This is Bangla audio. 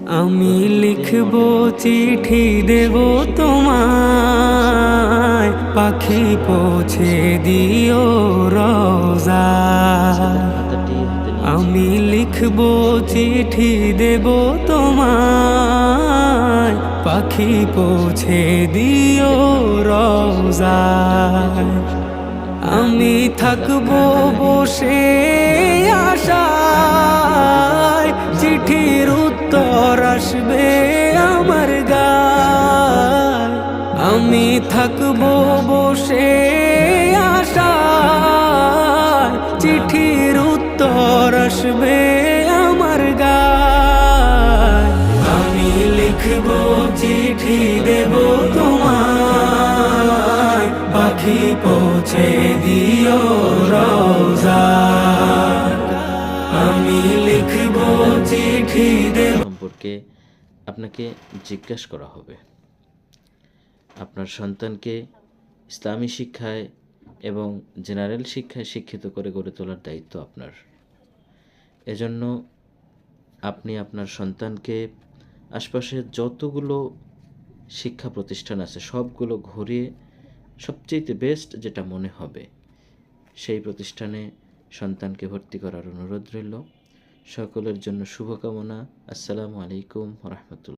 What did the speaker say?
আমি লিখব চিঠি দেব তোমায়, পাখি পৌঁছে দিও রোজা। আমি লিখব চিঠি দেব তোমায়, পাখি পৌঁছে দিও রোজা। আমি থাকবো বসে আশায়, চিঠির উত্তর আসবে আমার গায়। আমি থাকবো বসে আশায়, চিঠির উত্তর আসবে আমার গায়। আমি লিখবো চিঠি দেব তোমায়, পাখি পৌঁছে দিও রোজা। আমি লিখবো চিঠি দেব। সম্পর্কে আপনাকে জিজ্ঞাসা করা হবে। আপনার সন্তানকে ইসলামী শিক্ষায় এবং জেনারেল শিক্ষায় শিক্ষিত করে গড়ে তোলার দায়িত্ব আপনার। এজন্য আপনি আপনার সন্তানকে আশপাশে যতগুলো শিক্ষা প্রতিষ্ঠান আছে সবগুলো ঘুরিয়ে সবচেয়ে বেস্ট যেটা মনে হবে সেই প্রতিষ্ঠানে সন্তানকে ভর্তি করার অনুরোধ রইল। সকলের জন্য শুভকামনা। আসসালামু আলাইকুম ওয়া রাহমাতুল্লাহ।